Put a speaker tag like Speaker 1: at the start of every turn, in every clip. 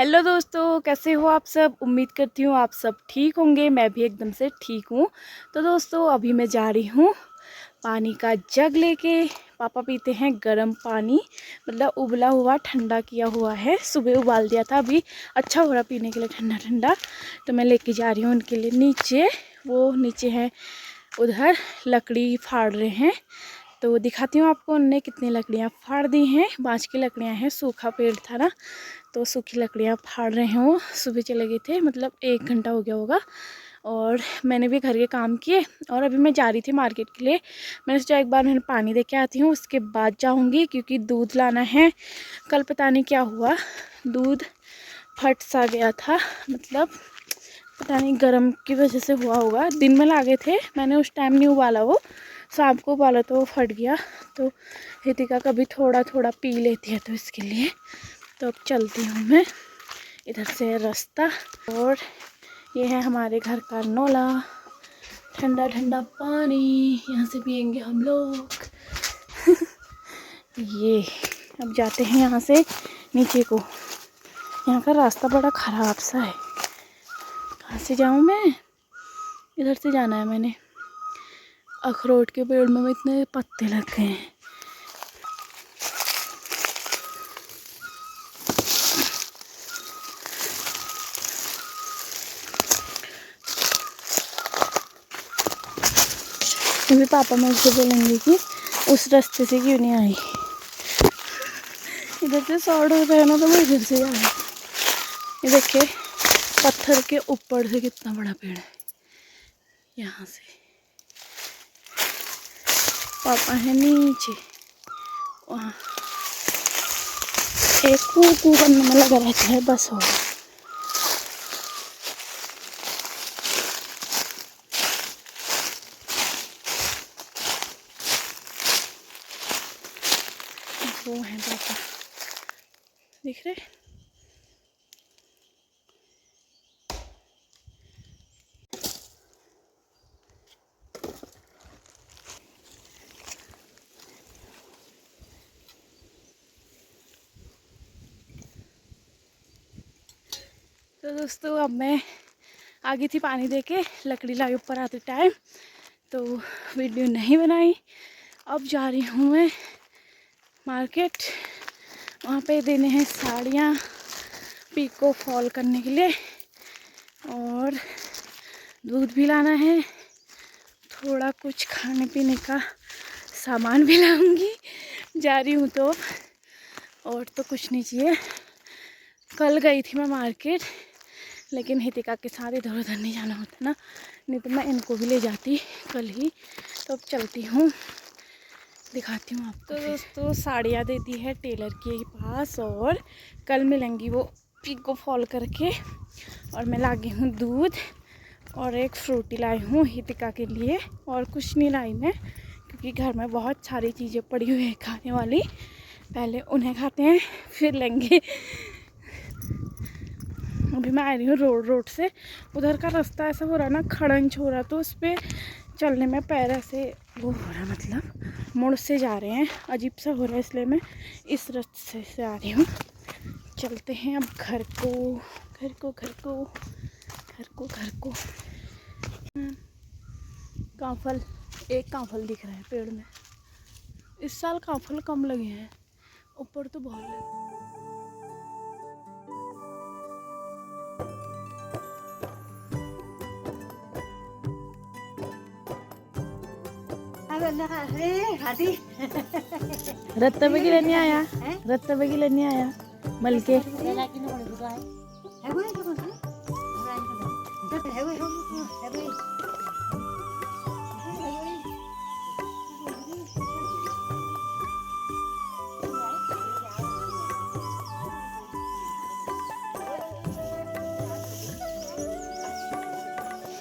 Speaker 1: Hello दोस्तों, कैसे हो आप सब। उम्मीद करती हूँ आप सब ठीक होंगे। मैं भी एकदम से ठीक हूँ। तो दोस्तों अभी मैं जा रही हूँ पानी का जग लेके। पापा पीते हैं गर्म पानी, मतलब उबला हुआ ठंडा किया हुआ है। सुबह उबाल दिया था, अभी अच्छा हो रहा पीने के लिए ठंडा ठंडा। तो मैं लेके जा रही हूँ उनके लिए नीचे। वो नीचे हैं, उधर लकड़ी फाड़ रहे हैं। तो दिखाती हूँ आपको उनने कितनी लकड़ियाँ फाड़ दी हैं। बाँस की लकड़ियाँ हैं, सूखा पेड़ था ना, तो सूखी लकड़ियाँ फाड़ रहे हैं। वो सुबह चले गए थे, मतलब 1 घंटा हो गया होगा। और मैंने भी घर के काम किए और अभी मैं जा रही थी मार्केट के लिए। मैंने सोचा एक बार मैं पानी दे के आती हूँ, उसके बाद जाऊँगी, क्योंकि दूध लाना है। कल पता नहीं क्या हुआ, दूध फट सा गया था, मतलब पता नहीं गर्म की वजह से हुआ होगा। दिन में लागे थे मैंने, उस टाइम नहीं उबाला, वो शाम को उबाला तो वो फट गया। तो रितिका कभी थोड़ा थोड़ा पी लेती है, तो इसके लिए। तो अब चलती हूँ मैं, इधर से रास्ता। और ये है हमारे घर का नौला, ठंडा ठंडा पानी यहाँ से पियेंगे हम लोग। ये अब जाते हैं यहाँ से नीचे को। यहाँ का रास्ता बड़ा ख़राब सा है, कहाँ से जाऊँ मैं। इधर से जाना है मैंने। अखरोट के पेड़ में इतने पत्ते लग गए हैं। अभी पापा मुझसे बोलेंगे कि उस रास्ते से क्यों नहीं आई। इधर से शॉर्ट होता है ना, तो मैं इधर से जा रही। ये देखिए पत्थर के ऊपर से कितना बड़ा पेड़ है। यहाँ से पापा है नीचे, वहाँ एक कू कू करने में लगा रहता है, बस हो गया। वो है पापा, दिख रहे। तो दोस्तों अब मैं आ गई थी पानी दे के, लकड़ी लाई ऊपर आते टाइम, तो वीडियो नहीं बनाई। अब जा रही हूँ मैं मार्केट, वहाँ पे देने हैं साड़ियाँ पीको फॉल करने के लिए, और दूध भी लाना है, थोड़ा कुछ खाने पीने का सामान भी लाऊंगी। जा रही हूँ तो, और तो कुछ नहीं चाहिए। कल गई थी मैं मार्केट, लेकिन हितिका के साथ इधर उधर नहीं जाना होता ना, नहीं तो मैं इनको भी ले जाती कल ही। तो अब चलती हूँ, दिखाती हूँ आपको। तो दोस्तों साड़ियाँ दे दी है टेलर के पास, और कल मिलेंगी वो पिको फॉल करके। और मैं ला गई हूँ दूध, और एक फ्रूटी लाई हूँ हितिका के लिए, और कुछ नहीं लाई मैं, क्योंकि घर में बहुत सारी चीज़ें पड़ी हुई है खाने वाली। पहले उन्हें खाते हैं फिर लेंगे। अभी मैं आ रही हूँ रोड से। उधर का रास्ता ऐसा हो रहा है ना, खड़ंज हो रहा, तो उस पर चलने में पैर ऐसे वो हो रहा, मतलब मुड़ से जा रहे हैं, अजीब सा हो रहा है, इसलिए मैं इस रास्ते से आ रही हूँ। चलते हैं अब घर को, घर को, घर को, घर को, घर को। कांफल, एक कांफल दिख रहा है पेड़ में। इस साल कांफल कम लगे हैं, ऊपर तो बहुत लगे। रत्ता बेगी लेने आया, रत्ता बेगी लेने आया मलके।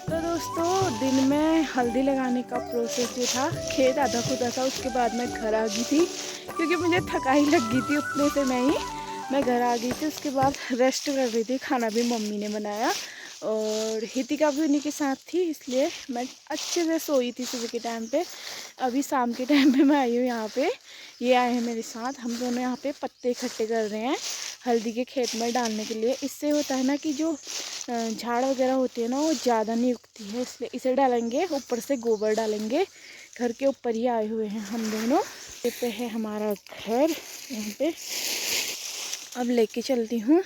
Speaker 1: तो दोस्तों दिन में हल्दी लगाने का प्रोसेस ये था, खेत आधा खुदा था, उसके बाद मैं घर आ गई थी, क्योंकि मुझे थकाई लग गई थी उतने से मैं घर आ गई थी। उसके बाद रेस्ट कर रही थी, खाना भी मम्मी ने बनाया, और हितिका भी उन्हीं के साथ थी, इसलिए मैं अच्छे से सोई थी सुबह के टाइम पे। अभी शाम के टाइम पे मैं आई हूँ यहाँ पे, ये आए हैं मेरे साथ। हम दोनों यहाँ पे पत्ते इकट्ठे कर रहे हैं हल्दी के खेत में डालने के लिए। इससे होता है ना कि जो झाड़ वगैरह होती है ना वो ज़्यादा नहीं उगती है, इसलिए इसे डालेंगे। ऊपर से गोबर डालेंगे, घर के ऊपर ही आए हुए हैं हम दोनों। ये पे है हमारा घर, यहाँ पे अब लेके चलती हूँ।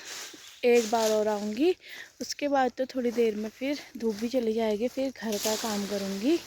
Speaker 1: एक बार और आऊँगी, उसके बाद तो थोड़ी देर में फिर धूप भी चली जाएगी, फिर घर का काम करूँगी।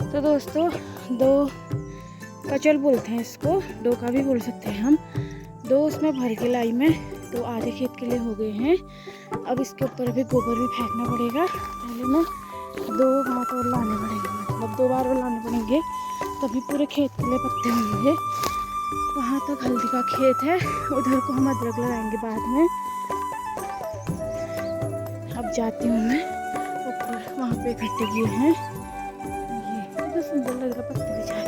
Speaker 1: तो दोस्तों, दो कचल बोलते हैं इसको, डोका भी बोल सकते हैं हम। दो उसमें भर के लाई में, तो आधे खेत के लिए हो गए हैं। अब इसके ऊपर अभी गोबर भी फेंकना पड़ेगा। पहले ना 2 घाट और लाने पड़ेंगे, मतलब 2 बार और लाने पड़ेंगे, तभी पूरे खेत के लिए पत्ते होंगे। वहाँ तक हल्दी का खेत है, उधर को हम अदरक लगाएंगे बाद में। अब जाती हूँ मैं ऊपर, वहाँ पे इकट्ठे किए हैं। ये तो सुंदर लग रहा पत्ते बिछाए।